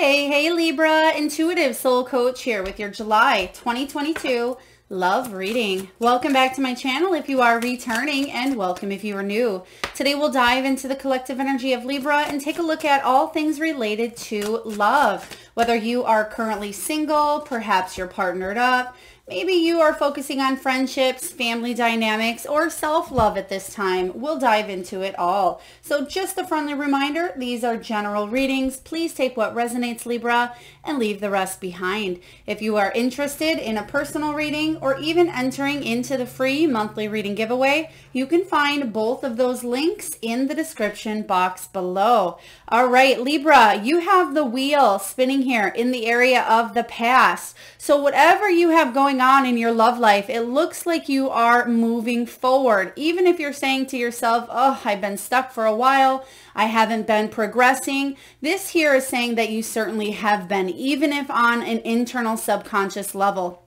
Hey Libra, intuitive soul coach here with your July 2022 love reading. Welcome back to my channel if you are returning, and welcome if you are new. Today we'll dive into the collective energy of Libra and take a look at all things related to love. Whether you are currently single, perhaps you're partnered up, maybe you are focusing on friendships, family dynamics, or self-love at this time. We'll dive into it all. So just a friendly reminder, these are general readings. Please take what resonates, Libra, and leave the rest behind. If you are interested in a personal reading or even entering into the free monthly reading giveaway, you can find both of those links in the description box below. All right, Libra, you have the wheel spinning here in the area of the past. So whatever you have going on in your love life, it looks like you are moving forward. Even if you're saying to yourself, oh, I've been stuck for a while, I haven't been progressing. This here is saying that you certainly have been, even if on an internal subconscious level.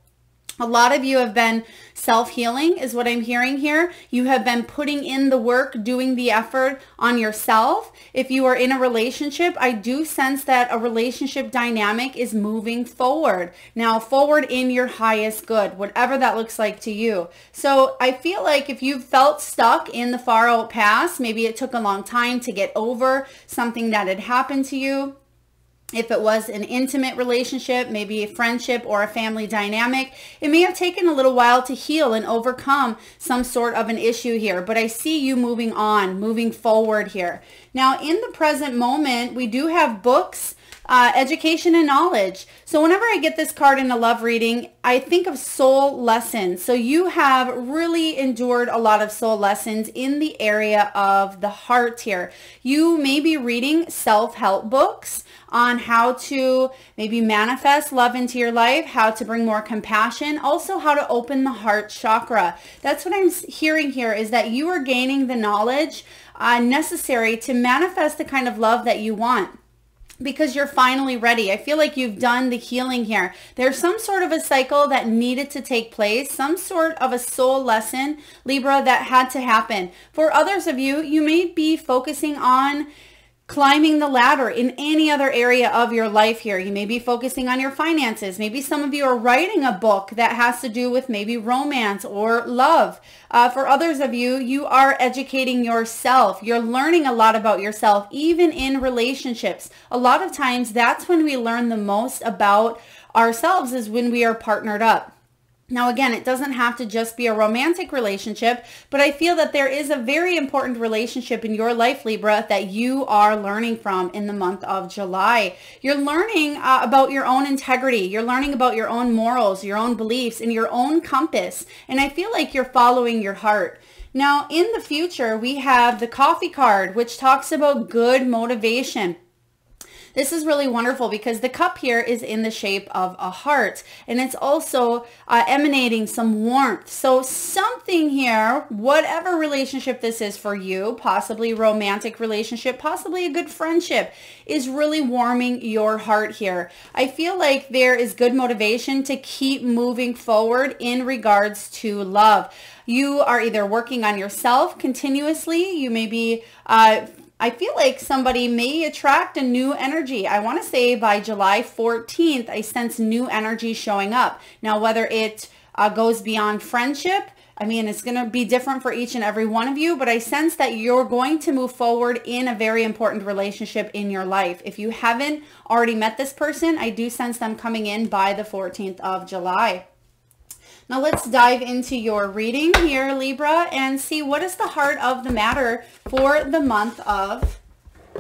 A lot of you have been self-healing is what I'm hearing here. You have been putting in the work, doing the effort on yourself. If you are in a relationship, I do sense that a relationship dynamic is moving forward. Now, forward in your highest good, whatever that looks like to you. So I feel like if you've felt stuck in the far out past, maybe it took a long time to get over something that had happened to you. If it was an intimate relationship, maybe a friendship or a family dynamic, it may have taken a little while to heal and overcome some sort of an issue here. But I see you moving on, moving forward here. Now, in the present moment, we do have books, education and knowledge. So whenever I get this card in a love reading, I think of soul lessons. So you have really endured a lot of soul lessons in the area of the heart here. You may be reading self-help books on how to maybe manifest love into your life, how to bring more compassion, also how to open the heart chakra. That's what I'm hearing here, is that you are gaining the knowledge necessary to manifest the kind of love that you want, because you're finally ready. I feel like you've done the healing here. There's some sort of a cycle that needed to take place, some sort of a soul lesson, Libra, that had to happen. For others of you, you may be focusing on climbing the ladder in any other area of your life here. You may be focusing on your finances. Maybe some of you are writing a book that has to do with maybe romance or love. For others of you, you are educating yourself. You're learning a lot about yourself, even in relationships. A lot of times that's when we learn the most about ourselves, is when we are partnered up. Now, again, it doesn't have to just be a romantic relationship, but I feel that there is a very important relationship in your life, Libra, that you are learning from in the month of July. You're learning about your own integrity. You're learning about your own morals, your own beliefs, and your own compass. And I feel like you're following your heart. Now, in the future, we have the Coffee card, which talks about good motivation. This is really wonderful because the cup here is in the shape of a heart, and it's also emanating some warmth. So something here, whatever relationship this is for you, possibly romantic relationship, possibly a good friendship, is really warming your heart here. I feel like there is good motivation to keep moving forward in regards to love. You are either working on yourself continuously. You may be I feel like somebody may attract a new energy. I want to say by July 14th, I sense new energy showing up. Now, whether it goes beyond friendship, I mean, it's going to be different for each and every one of you, but I sense that you're going to move forward in a very important relationship in your life. If you haven't already met this person, I do sense them coming in by the 14th of July. Now let's dive into your reading here, Libra, and see what is the heart of the matter for the month of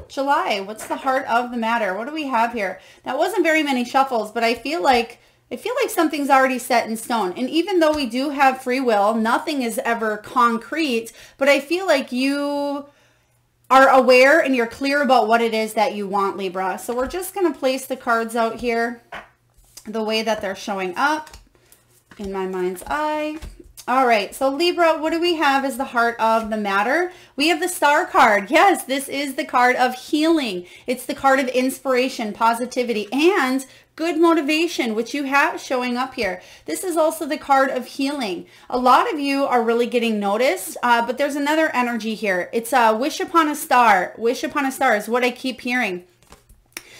July. What's the heart of the matter? What do we have here? That wasn't very many shuffles, but I feel like something's already set in stone. And even though we do have free will, nothing is ever concrete, but I feel like you are aware and you're clear about what it is that you want, Libra. So we're just going to place the cards out here the way that they're showing up in my mind's eye. All right, so Libra, what do we have as the heart of the matter? We have the Star card. Yes, this is the card of healing. It's the card of inspiration, positivity, and good motivation, which you have showing up here. This is also the card of healing. A lot of you are really getting noticed, but there's another energy here. It's a wish upon a star. Wish upon a star is what I keep hearing.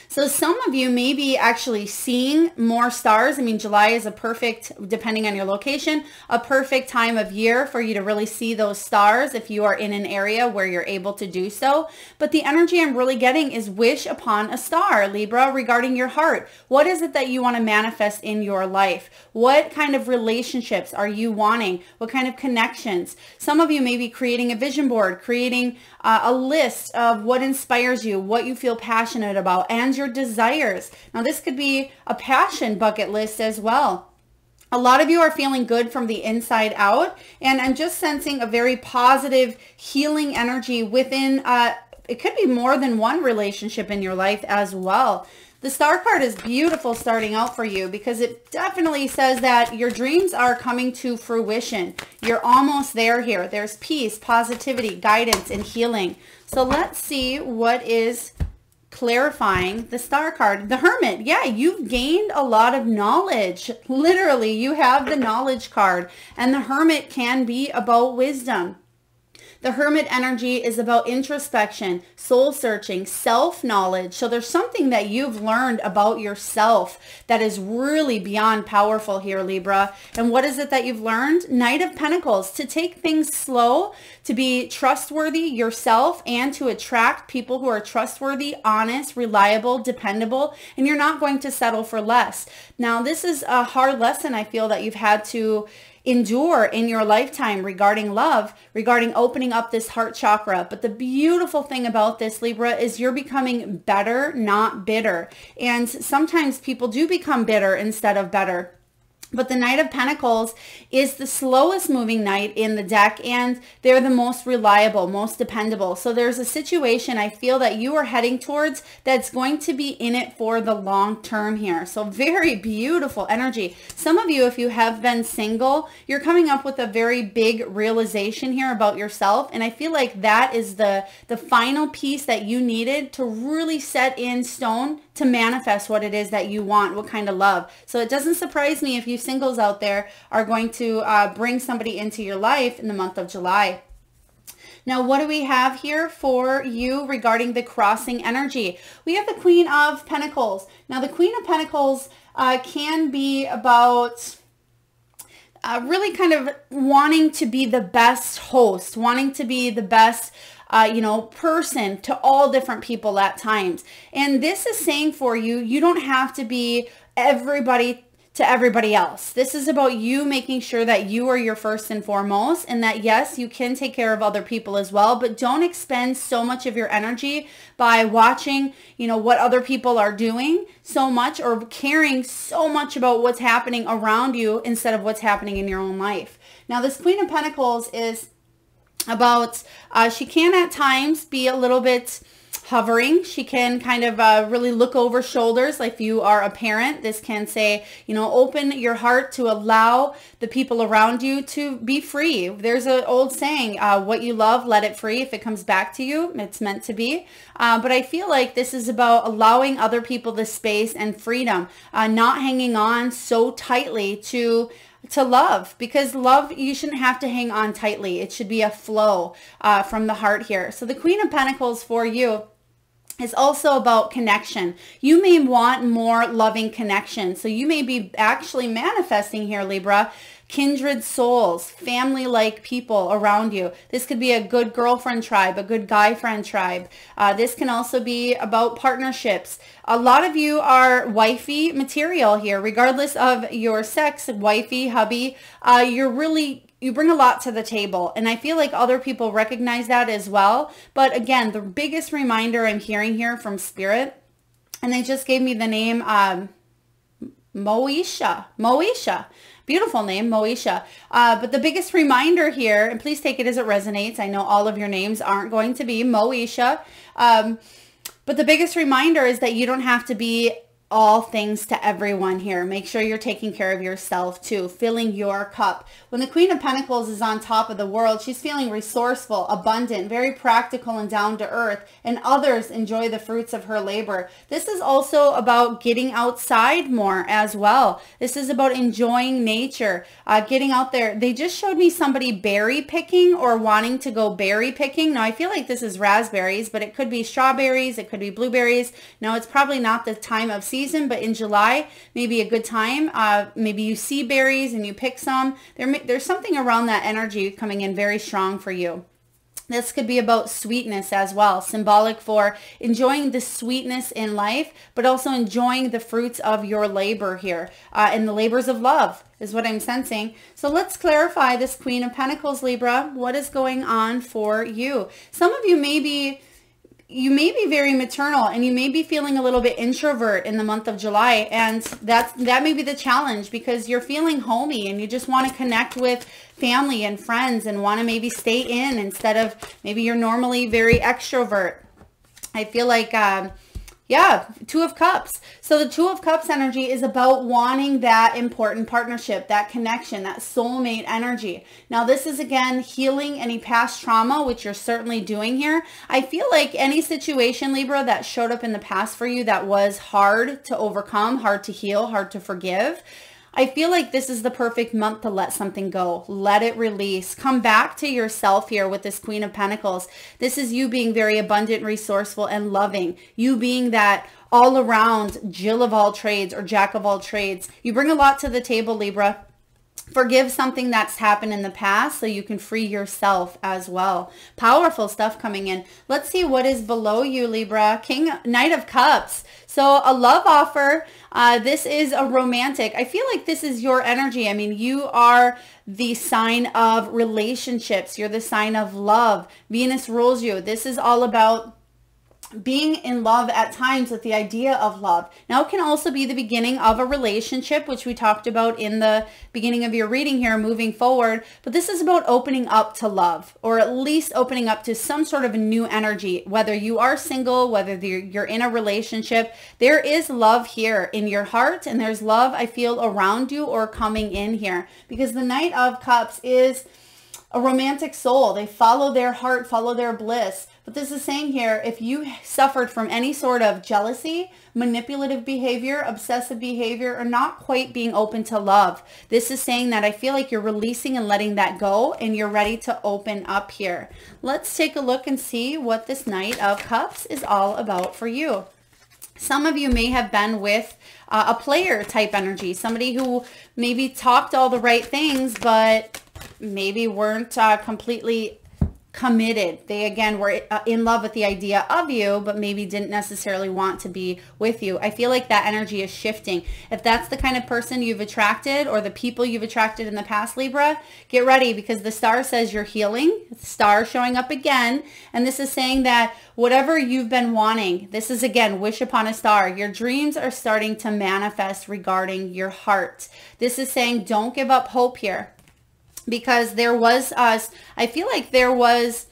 So some of you may be actually seeing more stars. I mean, July is a perfect, depending on your location, a perfect time of year for you to really see those stars if you are in an area where you're able to do so. But the energy I'm really getting is wish upon a star, Libra, regarding your heart. What is it that you want to manifest in your life? What kind of relationships are you wanting? What kind of connections? Some of you may be creating a vision board, creating a list of what inspires you, what you feel passionate about, and your desires. Now, this could be a passion bucket list as well. A lot of you are feeling good from the inside out, and I'm just sensing a very positive healing energy within, it could be more than one relationship in your life as well. The star card is beautiful starting out for you because it definitely says that your dreams are coming to fruition. You're almost there here. There's peace, positivity, guidance, and healing. So let's see what is clarifying the star card. The Hermit. Yeah, you've gained a lot of knowledge. Literally, you have the knowledge card. And the Hermit can be about wisdom. The Hermit energy is about introspection, soul searching, self-knowledge. So there's something that you've learned about yourself that is really beyond powerful here, Libra. And what is it that you've learned? Knight of Pentacles, to take things slow, to be trustworthy yourself, and to attract people who are trustworthy, honest, reliable, dependable, and you're not going to settle for less. Now, this is a hard lesson I feel that you've had to endure in your lifetime regarding love, regarding opening up this heart chakra. But the beautiful thing about this, Libra, is you're becoming better, not bitter. And sometimes people do become bitter instead of better. But the Knight of Pentacles is the slowest moving knight in the deck, and they're the most reliable, most dependable. So there's a situation I feel that you are heading towards that's going to be in it for the long term here. So very beautiful energy. Some of you, if you have been single, you're coming up with a very big realization here about yourself. And I feel like that is the final piece that you needed to really set in stone to manifest what it is that you want, what kind of love. So it doesn't surprise me if you singles out there are going to bring somebody into your life in the month of July. Now, what do we have here for you regarding the crossing energy? We have the Queen of Pentacles. Now, the Queen of Pentacles can be about really kind of wanting to be the best host, wanting to be the best person to all different people at times. And this is saying for you, you don't have to be everybody to everybody else. This is about you making sure that you are your first and foremost, and that yes, you can take care of other people as well, but don't expend so much of your energy by watching, what other people are doing so much, or caring so much about what's happening around you instead of what's happening in your own life. Now, this Queen of Pentacles is about, she can at times be a little bit hovering. She can kind of really look over shoulders. Like if you are a parent, this can say, open your heart to allow the people around you to be free. There's an old saying, what you love, let it free. If it comes back to you, it's meant to be. But I feel like this is about allowing other people the space and freedom, not hanging on so tightly to love, because love, you shouldn't have to hang on tightly. It should be a flow from the heart here. So the Queen of Pentacles for you is also about connection. You may want more loving connection. So you may be actually manifesting here, Libra, kindred souls, family-like people around you. This could be a good girlfriend tribe, a good guy friend tribe. This can also be about partnerships. A lot of you are wifey material here, regardless of your sex, wifey, hubby. You bring a lot to the table, and I feel like other people recognize that as well. But again, the biggest reminder I'm hearing here from Spirit, and they just gave me the name Moesha. Beautiful name, Moesha. But the biggest reminder here, and please take it as it resonates. I know all of your names aren't going to be Moesha. But the biggest reminder is that you don't have to be all things to everyone here. Make sure you're taking care of yourself too, filling your cup. When the Queen of Pentacles is on top of the world, she's feeling resourceful, abundant, very practical and down to earth, and others enjoy the fruits of her labor. This is also about getting outside more as well. This is about enjoying nature, getting out there. They just showed me somebody berry picking or wanting to go berry picking. Now I feel like this is raspberries, but it could be strawberries, it could be blueberries. Now it's probably not the time of season, but in July, maybe a good time. Maybe you see berries and you pick some. There's something around that energy coming in very strong for you. This could be about sweetness as well, symbolic for enjoying the sweetness in life, but also enjoying the fruits of your labor here. And the labors of love is what I'm sensing. So let's clarify this Queen of Pentacles, Libra. What is going on for you? Some of you may be very maternal, and you may be feeling a little bit introvert in the month of July, and that may be the challenge, because you're feeling homey and you just want to connect with family and friends and want to maybe stay in instead of maybe you're normally very extrovert. I feel like yeah, Two of Cups. So the Two of Cups energy is about wanting that important partnership, that connection, that soulmate energy. Now this is again healing any past trauma, which you're certainly doing here. I feel like any situation, Libra, that showed up in the past for you that was hard to overcome, hard to heal, hard to forgive, I feel like this is the perfect month to let something go. Let it release. Come back to yourself here with this Queen of Pentacles. This is you being very abundant, resourceful, and loving. You being that all around Jill of all trades or Jack of all trades. You bring a lot to the table, Libra. Forgive something that's happened in the past so you can free yourself as well. Powerful stuff coming in. Let's see what is below you, Libra. Knight of Cups. So a love offer. This is a romantic. I feel like this is your energy. I mean, you are the sign of relationships. You're the sign of love. Venus rules you. This is all about being in love at times with the idea of love. Now it can also be the beginning of a relationship, which we talked about in the beginning of your reading here, moving forward. But this is about opening up to love, or at least opening up to some sort of a new energy. Whether you are single, whether you're in a relationship, there is love here in your heart, and there's love I feel around you or coming in here, because the Knight of Cups is a romantic soul. They follow their heart, follow their bliss. But this is saying here, if you suffered from any sort of jealousy, manipulative behavior, obsessive behavior, or not quite being open to love, this is saying that I feel like you're releasing and letting that go, and you're ready to open up here. Let's take a look and see what this Knight of Cups is all about for you. Some of you may have been with a player type energy, somebody who maybe talked all the right things, but maybe weren't completely committed. They again were in love with the idea of you, but maybe didn't necessarily want to be with you. I feel like that energy is shifting. If that's the kind of person you've attracted, or the people you've attracted in the past, Libra, get ready, because the star says you're healing. The star showing up again, and this is saying that whatever you've been wanting, this is again wish upon a star. Your dreams are starting to manifest regarding your heart. This is saying don't give up hope here. Because there was, I feel like there was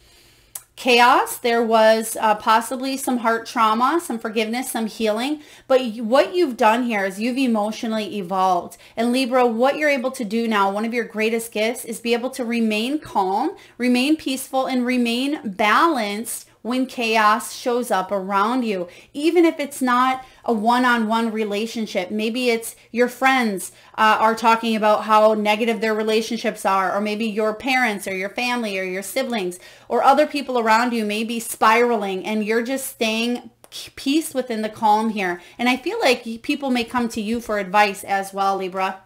chaos, there was possibly some heart trauma, some forgiveness, some healing. But what you've done here is you've emotionally evolved. And Libra, what you're able to do now, one of your greatest gifts, is be able to remain calm, remain peaceful, and remain balanced when chaos shows up around you. Even if it's not a one-on-one relationship, maybe it's your friends are talking about how negative their relationships are, or maybe your parents or your family or your siblings or other people around you may be spiraling, and you're just staying peace within the calm here. And I feel like people may come to you for advice as well, Libra.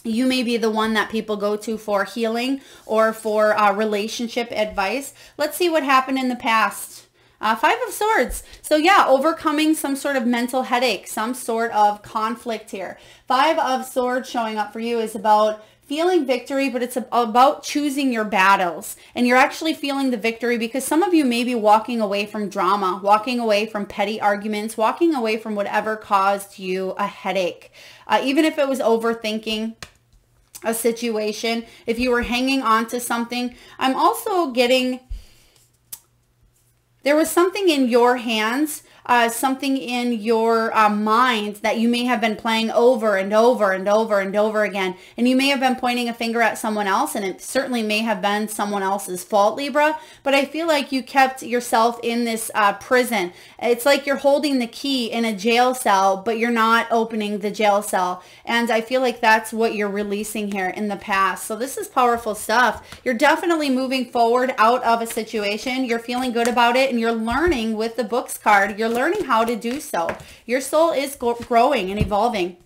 You may be the one that people go to for healing or for relationship advice. Let's see what happened in the past. Five of Swords. So yeah, overcoming some sort of mental headache, some sort of conflict here. Five of Swords showing up for you is about feeling victory, but it's about choosing your battles. And you're actually feeling the victory because some of you may be walking away from drama, walking away from petty arguments, walking away from whatever caused you a headache. Even if it was overthinking a situation, if you were hanging on to something. I'm also getting, there was something in your hands something in your mind that you may have been playing over and over and over and over again. And you may have been pointing a finger at someone else, and it certainly may have been someone else's fault, Libra. But I feel like you kept yourself in this prison. It's like you're holding the key in a jail cell, but you're not opening the jail cell. And I feel like that's what you're releasing here in the past. So this is powerful stuff. You're definitely moving forward out of a situation. You're feeling good about it, and you're learning with the books card. You're learning how to do so. Your soul is growing and evolving.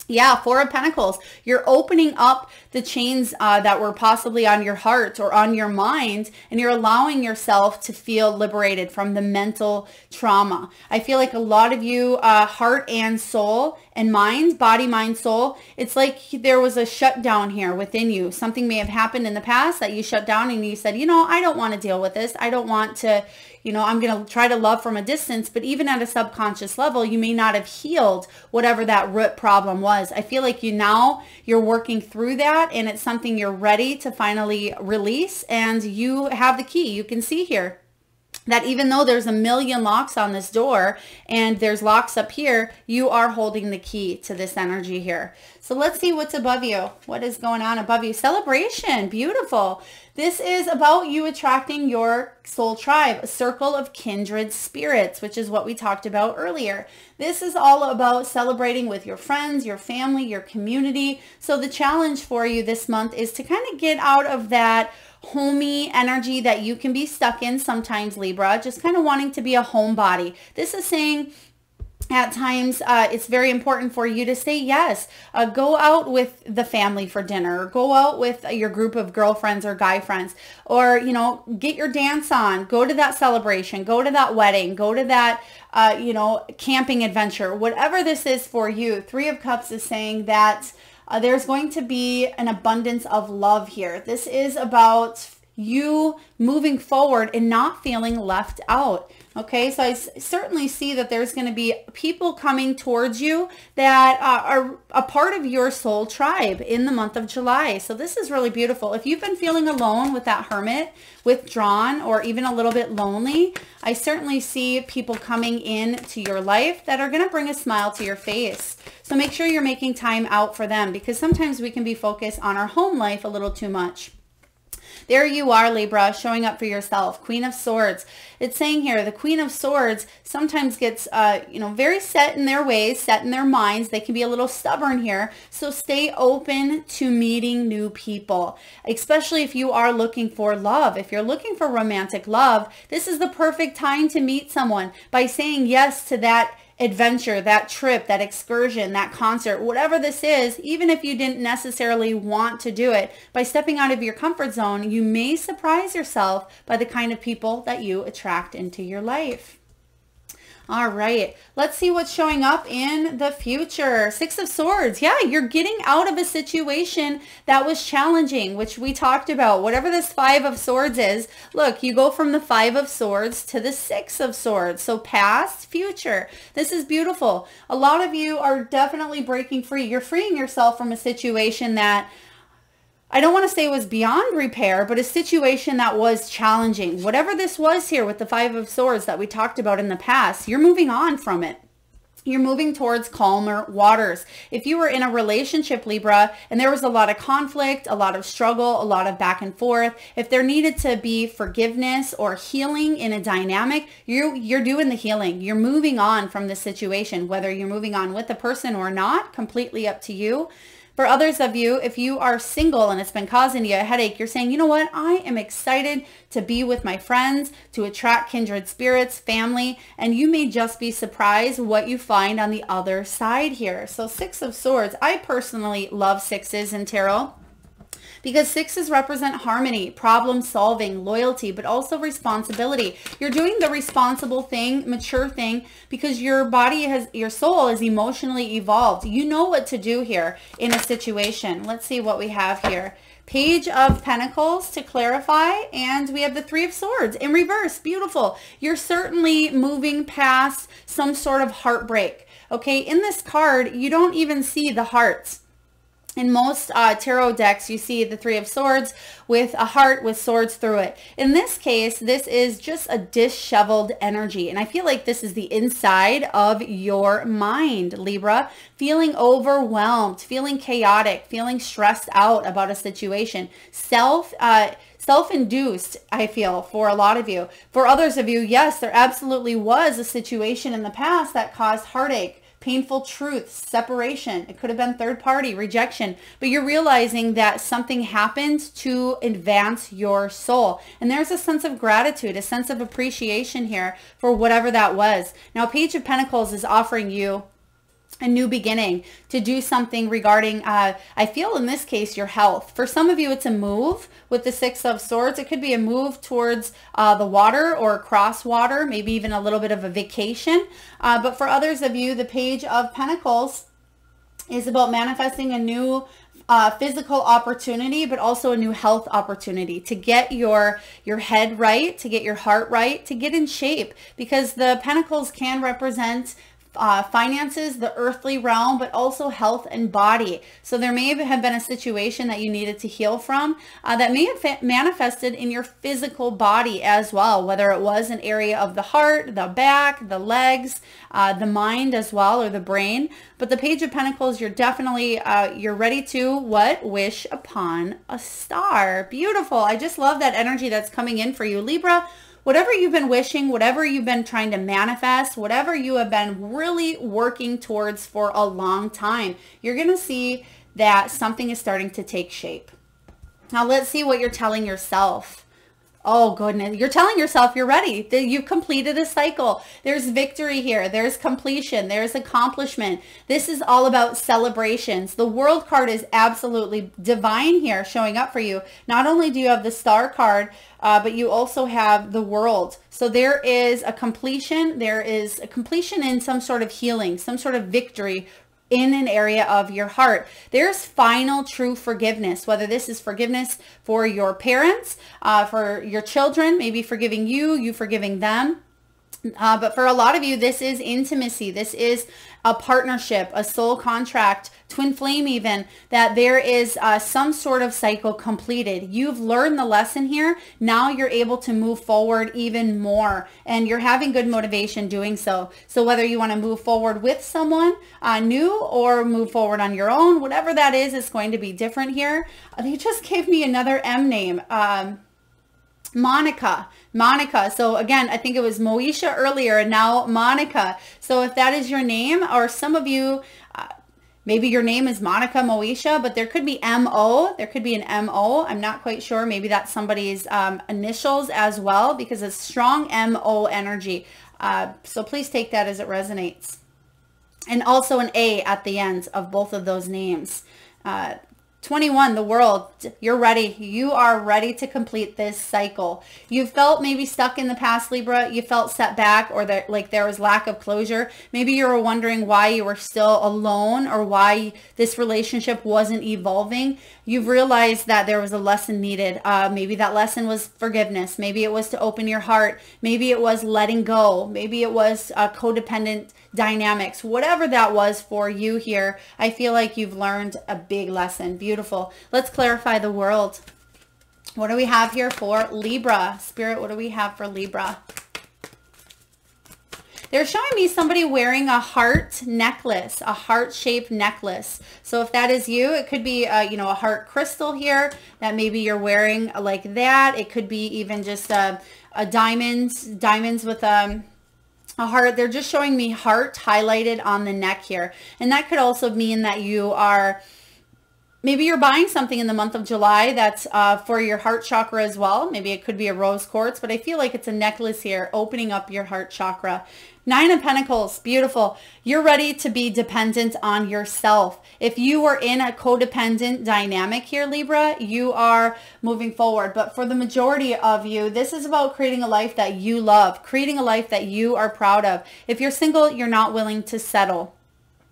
Yeah, Four of Pentacles. You're opening up the chains that were possibly on your heart or on your mind, and you're allowing yourself to feel liberated from the mental trauma. I feel like a lot of you, heart and soul and mind, body, mind, soul, it's like there was a shutdown here within you. Something may have happened in the past that you shut down and you said, you know, I don't want to deal with this. I don't want to, you know, I'm going to try to love from a distance. But even at a subconscious level, you may not have healed whatever that root problem was. I feel like you're working through that, and it's something you're ready to finally release, and you have the key. You can see here that even though there's a million locks on this door and there's locks up here, you are holding the key to this energy here. So let's see what's above you. What is going on above you? Celebration. Beautiful. This is about you attracting your soul tribe, a circle of kindred spirits, which is what we talked about earlier. This is all about celebrating with your friends, your family, your community. So the challenge for you this month is to kind of get out of that homey energy that you can be stuck in sometimes, Libra, just kind of wanting to be a homebody. This is saying at times it's very important for you to say yes. Go out with the family for dinner, or go out with your group of girlfriends or guy friends, or, you know, get your dance on, go to that celebration, go to that wedding, go to that, you know, camping adventure, whatever this is for you. Three of Cups is saying that there's going to be an abundance of love here. This is about you moving forward and not feeling left out. Okay, so I certainly see that there's going to be people coming towards you that are a part of your soul tribe in the month of July. So this is really beautiful. If you've been feeling alone with that hermit, withdrawn, or even a little bit lonely, I certainly see people coming into your life that are going to bring a smile to your face. So make sure you're making time out for them, because sometimes we can be focused on our home life a little too much. There you are, Libra, showing up for yourself. Queen of Swords. It's saying here, the Queen of Swords sometimes gets, you know, very set in their ways, set in their minds. They can be a little stubborn here. So stay open to meeting new people, especially if you are looking for love. If you're looking for romantic love, this is the perfect time to meet someone by saying yes to that adventure, that trip, that excursion, that concert, whatever this is. Even if you didn't necessarily want to do it, by stepping out of your comfort zone, you may surprise yourself by the kind of people that you attract into your life. All right, let's see what's showing up in the future. Six of Swords. Yeah, you're getting out of a situation that was challenging, which we talked about. Whatever this Five of Swords is, look, you go from the Five of Swords to the Six of Swords. So past, future. This is beautiful. A lot of you are definitely breaking free. You're freeing yourself from a situation that, I don't want to say it was beyond repair, but a situation that was challenging. Whatever this was here with the Five of Swords that we talked about in the past, you're moving on from it. You're moving towards calmer waters. If you were in a relationship, Libra, and there was a lot of conflict, a lot of struggle, a lot of back and forth, if there needed to be forgiveness or healing in a dynamic, you're doing the healing. You're moving on from the situation, whether you're moving on with the person or not, completely up to you. For others of you, if you are single and it's been causing you a headache, you're saying, you know what, I am excited to be with my friends, to attract kindred spirits, family, and you may just be surprised what you find on the other side here. So Six of Swords. I personally love sixes in tarot, because sixes represent harmony, problem solving, loyalty, but also responsibility. You're doing the responsible thing, mature thing, because your body has, your soul is emotionally evolved. You know what to do here in a situation. Let's see what we have here. Page of Pentacles to clarify, and we have the Three of Swords in reverse. Beautiful. You're certainly moving past some sort of heartbreak. Okay, in this card, you don't even see the hearts. In most tarot decks, you see the Three of Swords with a heart with swords through it. In this case, this is just a disheveled energy. And I feel like this is the inside of your mind, Libra. Feeling overwhelmed, feeling chaotic, feeling stressed out about a situation. Self-induced, I feel, for a lot of you. For others of you, yes, there absolutely was a situation in the past that caused heartache, painful truths, separation. It could have been third party, rejection, but you're realizing that something happened to advance your soul. And there's a sense of gratitude, a sense of appreciation here for whatever that was. Now, Page of Pentacles is offering you a new beginning, to do something regarding, I feel in this case, your health. For some of you, it's a move with the Six of Swords. It could be a move towards the water or across water, maybe even a little bit of a vacation. But for others of you, the Page of Pentacles is about manifesting a new physical opportunity, but also a new health opportunity to get your head right, to get your heart right, to get in shape, because the Pentacles can represent finances, the earthly realm, but also health and body. So there may have been a situation that you needed to heal from that may have manifested in your physical body as well, whether it was an area of the heart, the back, the legs, the mind as well, or the brain. But the Page of Pentacles, you're definitely, you're ready to what? Wish upon a star. Beautiful. I just love that energy that's coming in for you, Libra. Whatever you've been wishing, whatever you've been trying to manifest, whatever you have been really working towards for a long time, you're going to see that something is starting to take shape. Now let's see what you're telling yourself. Oh goodness, you're telling yourself you're ready. You've completed a cycle. There's victory here. There's completion. There's accomplishment. This is all about celebrations. The World card is absolutely divine here, showing up for you. Not only do you have the Star card, but you also have the World. So there is a completion. There is a completion in some sort of healing, some sort of victory in an area of your heart. There's final true forgiveness, whether this is forgiveness for your parents, for your children, maybe forgiving you, you forgiving them. But for a lot of you, this is intimacy. This is a partnership, a soul contract, twin flame even, that there is some sort of cycle completed. You've learned the lesson here. Now you're able to move forward even more, and you're having good motivation doing so. So whether you want to move forward with someone new or move forward on your own, whatever that is, it's going to be different here. They just gave me another M name. Monica. So again, I think it was Moesha earlier and now Monica. So if that is your name, or some of you, maybe your name is Monica Moesha, but there could be M-O. There could be an M-O. I'm not quite sure. Maybe that's somebody's initials as well, because it's strong M-O energy. So please take that as it resonates. And also an A at the end of both of those names. 21, the World, you're ready. You are ready to complete this cycle. You felt maybe stuck in the past, Libra. You felt set back, or that like there was lack of closure. Maybe you were wondering why you were still alone, or why this relationship wasn't evolving. You've realized that there was a lesson needed. Maybe that lesson was forgiveness. Maybe it was to open your heart. Maybe it was letting go. Maybe it was codependent dynamics. Whatever that was for you here, I feel like you've learned a big lesson. Beautiful. Let's clarify the World. What do we have here for Libra? Spirit, what do we have for Libra? They're showing me somebody wearing a heart necklace, a heart-shaped necklace. So if that is you, it could be, you know, a heart crystal here that maybe you're wearing like that. It could be even just a diamonds with a heart. They're just showing me heart highlighted on the neck here. And that could also mean that you are, maybe you're buying something in the month of July that's for your heart chakra as well. Maybe it could be a rose quartz, but I feel like it's a necklace here opening up your heart chakra. 9 of Pentacles, beautiful. You're ready to be dependent on yourself. If you were in a codependent dynamic here, Libra, you are moving forward. But for the majority of you, this is about creating a life that you love, creating a life that you are proud of. If you're single, you're not willing to settle.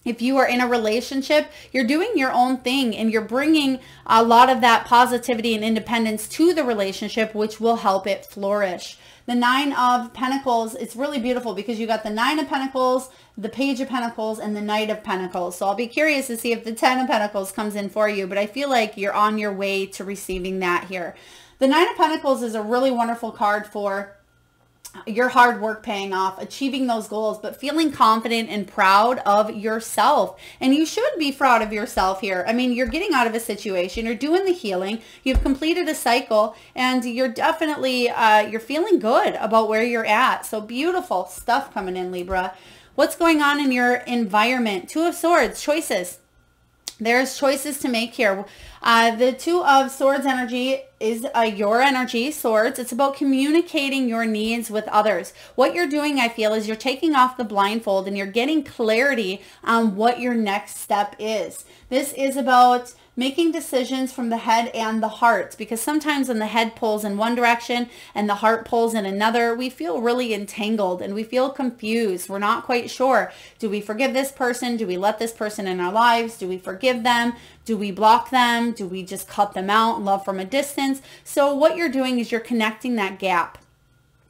If you are in a relationship, you're doing your own thing, and you're bringing a lot of that positivity and independence to the relationship, which will help it flourish. The Nine of Pentacles, it's really beautiful because you got the Nine of Pentacles, the Page of Pentacles, and the Knight of Pentacles. So I'll be curious to see if the Ten of Pentacles comes in for you, but I feel like you're on your way to receiving that here. The Nine of Pentacles is a really wonderful card for your hard work paying off, achieving those goals, but feeling confident and proud of yourself. And you should be proud of yourself here. I mean, you're getting out of a situation, you're doing the healing, you've completed a cycle, and you're definitely, you're feeling good about where you're at. So beautiful stuff coming in, Libra. What's going on in your environment? Two of Swords, choices. There's choices to make here. The Two of Swords energy is your energy, Swords. It's about communicating your needs with others. What you're doing, I feel, is you're taking off the blindfold and you're getting clarity on what your next step is. This is about making decisions from the head and the heart, because sometimes when the head pulls in one direction and the heart pulls in another, we feel really entangled and we feel confused. We're not quite sure. Do we forgive this person? Do we let this person in our lives? Do we forgive them? Do we block them? Do we just cut them out, love from a distance? So what you're doing is you're connecting that gap.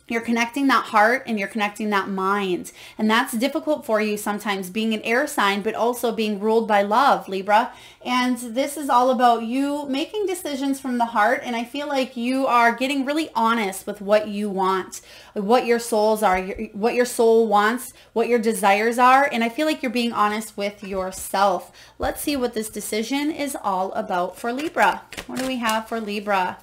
You're connecting that heart and you're connecting that mind. And that's difficult for you sometimes, being an air sign, but also being ruled by love, Libra. And this is all about you making decisions from the heart. And I feel like you are getting really honest with what you want, what your souls are, what your soul wants, what your desires are. And I feel like you're being honest with yourself. Let's see what this decision is all about for Libra. What do we have for Libra?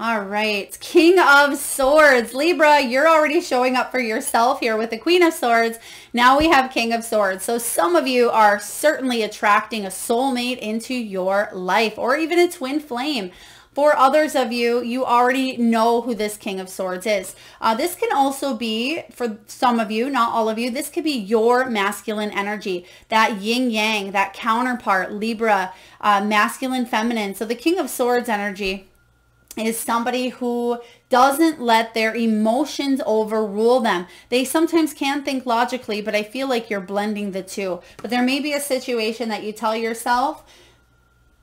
All right, King of Swords. Libra, you're already showing up for yourself here with the Queen of Swords. Now we have King of Swords. So some of you are certainly attracting a soulmate into your life, or even a twin flame. For others of you, you already know who this King of Swords is. This can also be, for some of you, not all of you, this could be your masculine energy, that yin yang, that counterpart, Libra, masculine, feminine. So the King of Swords energy is somebody who doesn't let their emotions overrule them. They sometimes can think logically, but I feel like you're blending the two. But there may be a situation that you tell yourself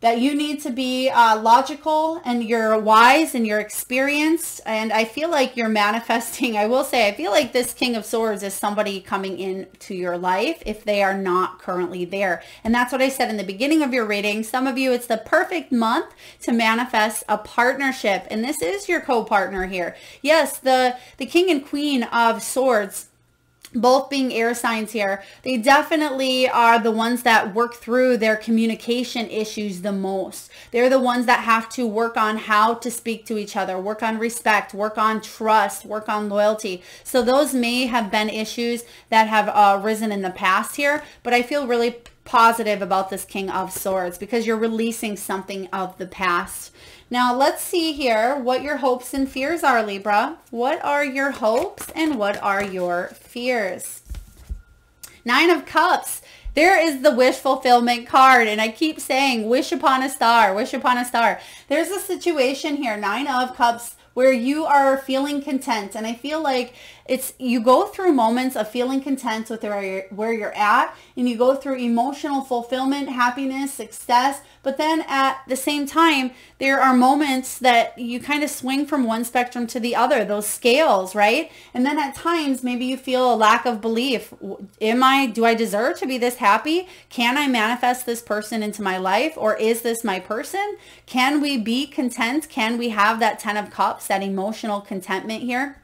that you need to be logical, and you're wise and you're experienced. And I feel like you're manifesting. I will say, I feel like this King of Swords is somebody coming into your life if they are not currently there. And that's what I said in the beginning of your reading. Some of you, it's the perfect month to manifest a partnership. And this is your co-partner here. Yes, the King and Queen of Swords, both being air signs here, they definitely are the ones that work through their communication issues the most. They're the ones that have to work on how to speak to each other, work on respect, work on trust, work on loyalty. So those may have been issues that have arisen in the past here, but I feel really positive about this King of Swords because you're releasing something of the past. Now let's see here what your hopes and fears are, Libra. What are your hopes and what are your fears? Nine of Cups. There is the wish fulfillment card, and I keep saying wish upon a star, wish upon a star. There's a situation here, Nine of Cups, where you are feeling content. And I feel like you go through moments of feeling content with where you're at, and you go through emotional fulfillment, happiness, success. But then at the same time, there are moments that you kind of swing from one spectrum to the other, those scales, right? And then at times, maybe you feel a lack of belief. Do I deserve to be this happy? Can I manifest this person into my life? Or is this my person? Can we be content? Can we have that 10 of Cups, that emotional contentment here?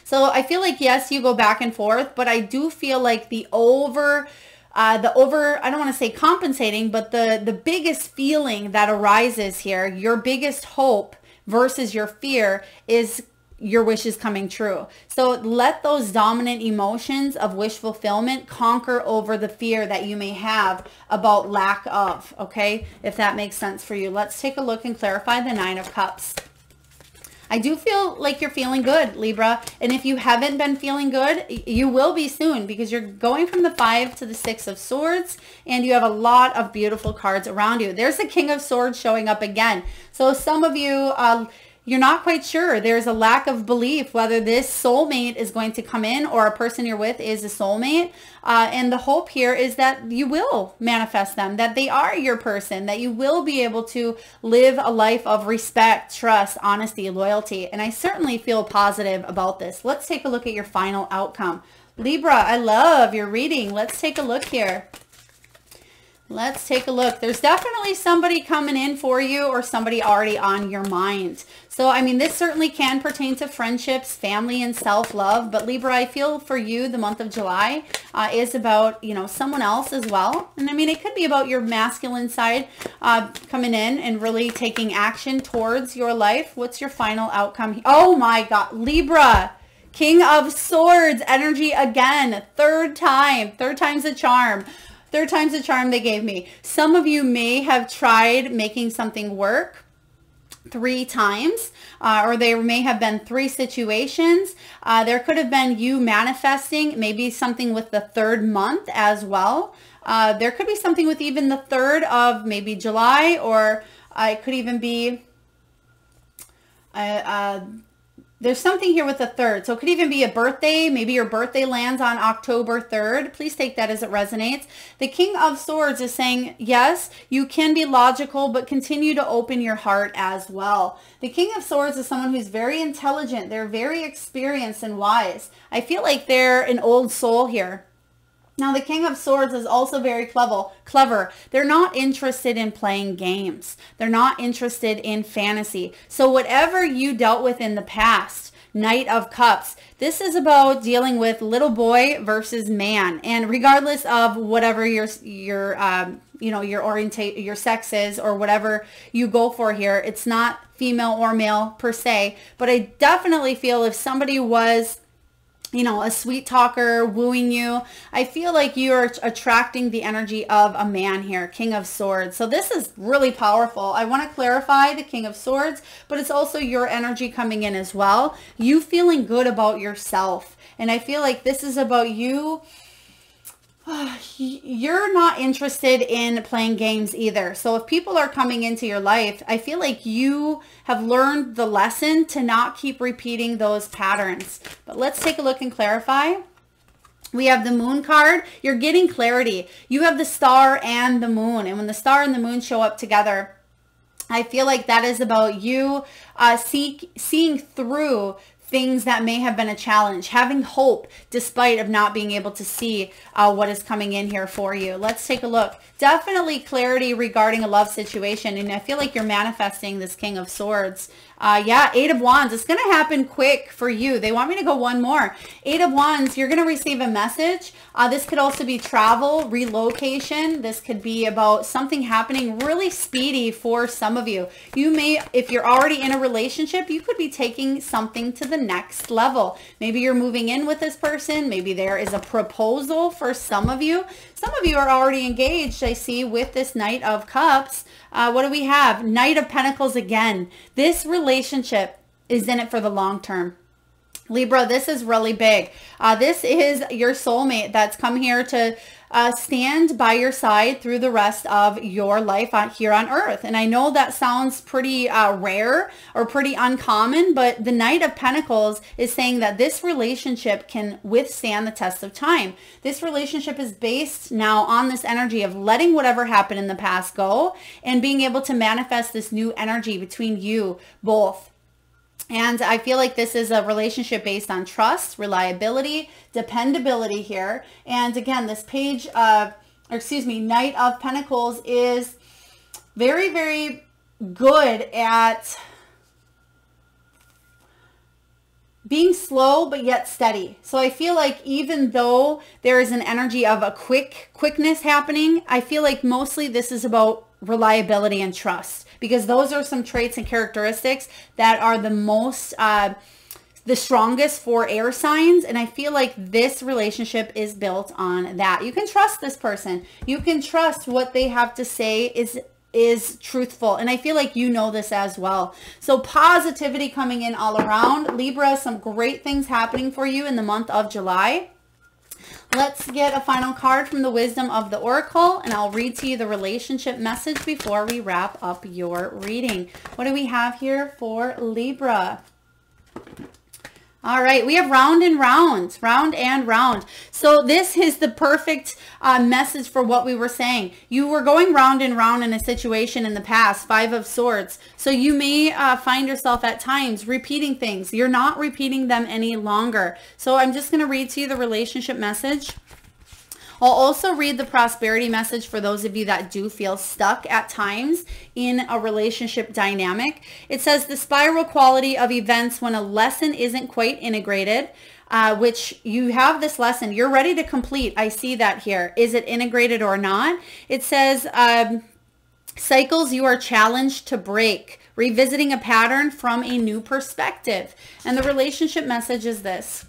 So I feel like, yes, you go back and forth, but I do feel like I don't want to say compensating, but the biggest feeling that arises here, your biggest hope versus your fear, is your wishes coming true. So let those dominant emotions of wish fulfillment conquer over the fear that you may have about lack of, okay? If that makes sense for you. Let's take a look and clarify the Nine of Cups. I do feel like you're feeling good, Libra. And if you haven't been feeling good, you will be soon, because you're going from the 5 to the 6 of Swords, and you have a lot of beautiful cards around you. There's the King of Swords showing up again. So some of you, you're not quite sure. There's a lack of belief whether this soulmate is going to come in or a person you're with is a soulmate. And the hope here is that you will manifest them, that they are your person, that you will be able to live a life of respect, trust, honesty, loyalty. And I certainly feel positive about this. Let's take a look at your final outcome. Libra, I love your reading. Let's take a look here. Let's take a look. There's definitely somebody coming in for you or somebody already on your mind. So, I mean, this certainly can pertain to friendships, family, and self-love. But Libra, I feel for you, the month of July is about, you know, someone else as well. And I mean, it could be about your masculine side coming in and really taking action towards your life. What's your final outcome? Oh my God, Libra. King of Swords energy again. Third time's a charm. Third time's a charm they gave me. Some of you may have tried making something work 3 times, or there may have been 3 situations. There could have been you manifesting maybe something with the 3rd month as well. There could be something with even the 3rd of maybe July, or it could even be there's something here with the 3rd. So it could even be a birthday. Maybe your birthday lands on October 3rd. Please take that as it resonates. The King of Swords is saying, yes, you can be logical, but continue to open your heart as well. The King of Swords is someone who's very intelligent. They're very experienced and wise. I feel like they're an old soul here. Now, the King of Swords is also very clever. They're not interested in playing games. They're not interested in fantasy. So whatever you dealt with in the past, Knight of Cups, this is about dealing with little boy versus man. And regardless of whatever your sex is or whatever you go for here, it's not female or male per se. But I definitely feel if somebody was, you know, a sweet talker wooing you, I feel like you're attracting the energy of a man here, King of Swords. So this is really powerful. I want to clarify the King of Swords, but it's also your energy coming in as well. You feeling good about yourself. And I feel like this is about you. You're not interested in playing games either. So if people are coming into your life, I feel like you have learned the lesson to not keep repeating those patterns. But let's take a look and clarify. We have the Moon card. You're getting clarity. You have the Star and the Moon. And when the Star and the Moon show up together, I feel like that is about you seeing through things that may have been a challenge, having hope despite of not being able to see what is coming in here for you. Let's take a look. Definitely clarity regarding a love situation. And I feel like you're manifesting this King of Swords. Yeah, 8 of Wands. It's going to happen quick for you. They want me to go one more. 8 of Wands, you're going to receive a message. This could also be travel, relocation. This could be about something happening really speedy for some of you. You may, if you're already in a relationship, you could be taking something to the next level. Maybe you're moving in with this person. Maybe there is a proposal for some of you. Some of you are already engaged, I see, with this Knight of Cups. What do we have? Knight of Pentacles again. This relationship is in it for the long term. Libra, this is really big. This is your soulmate that's come here to stand by your side through the rest of your life here on Earth. And I know that sounds pretty rare or pretty uncommon, but the Knight of Pentacles is saying that this relationship can withstand the test of time. This relationship is based now on this energy of letting whatever happened in the past go and being able to manifest this new energy between you both. And I feel like this is a relationship based on trust, reliability, dependability here. And again, this page, Knight of Pentacles is very, very good at being slow, but yet steady. So I feel like even though there is an energy of a quickness happening, I feel like mostly this is about reliability and trust, because those are some traits and characteristics that are the most, the strongest for air signs. And I feel like this relationship is built on that. You can trust this person. You can trust what they have to say is truthful. And I feel like you know this as well. So positivity coming in all around. Libra, some great things happening for you in the month of July. Let's get a final card from the Wisdom of the Oracle, and I'll read to you the relationship message before we wrap up your reading. What do we have here for Libra? All right, we have round and round, round and round. So this is the perfect message for what we were saying. You were going round and round in a situation in the past, Five of Swords. So you may find yourself at times repeating things. You're not repeating them any longer. So I'm just going to read to you the relationship message. I'll also read the prosperity message for those of you that do feel stuck at times in a relationship dynamic. It says the spiral quality of events when a lesson isn't quite integrated, which you have this lesson. You're ready to complete. I see that here. Is it integrated or not? It says cycles you are challenged to break, revisiting a pattern from a new perspective. And the relationship message is this.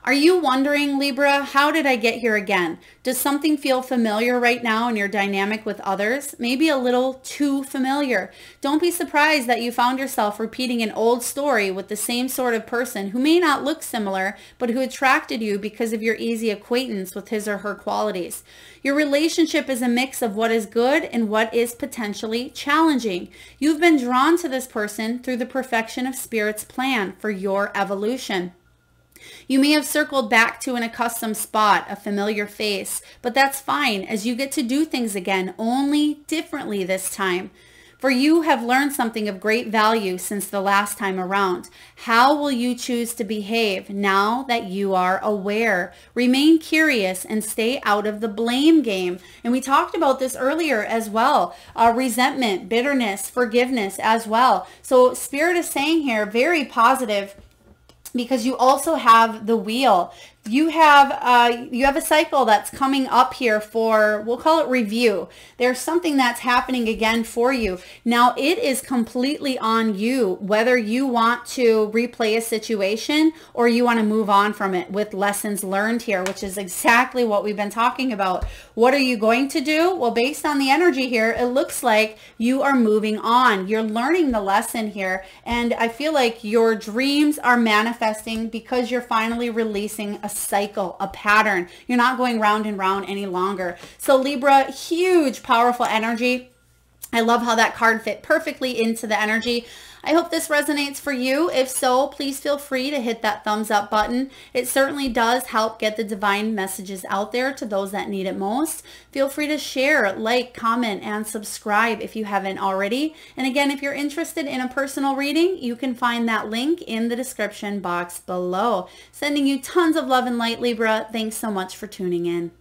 Are you wondering, Libra, how did I get here again? Does something feel familiar right now in your dynamic with others? Maybe a little too familiar. Don't be surprised that you found yourself repeating an old story with the same sort of person who may not look similar, but who attracted you because of your easy acquaintance with his or her qualities. Your relationship is a mix of what is good and what is potentially challenging. You've been drawn to this person through the perfection of Spirit's plan for your evolution. You may have circled back to an accustomed spot, a familiar face, but that's fine as you get to do things again, only differently this time. For you have learned something of great value since the last time around. How will you choose to behave now that you are aware? Remain curious and stay out of the blame game. And we talked about this earlier as well. Resentment, bitterness, forgiveness as well. So Spirit is saying here, very positive, because you also have the wheel. You have a cycle that's coming up here for, we'll call it review. There's something that's happening again for you. Now it is completely on you whether you want to replay a situation or you want to move on from it with lessons learned here, which is exactly what we've been talking about. What are you going to do? Well, based on the energy here, it looks like you are moving on. You're learning the lesson here. And I feel like your dreams are manifesting because you're finally releasing a cycle, a pattern. You're not going round and round any longer. So Libra, huge, powerful energy. I love how that card fit perfectly into the energy. I hope this resonates for you. If so, please feel free to hit that thumbs up button. It certainly does help get the divine messages out there to those that need it most. Feel free to share, like, comment, and subscribe if you haven't already. And again, if you're interested in a personal reading, you can find that link in the description box below. Sending you tons of love and light, Libra. Thanks so much for tuning in.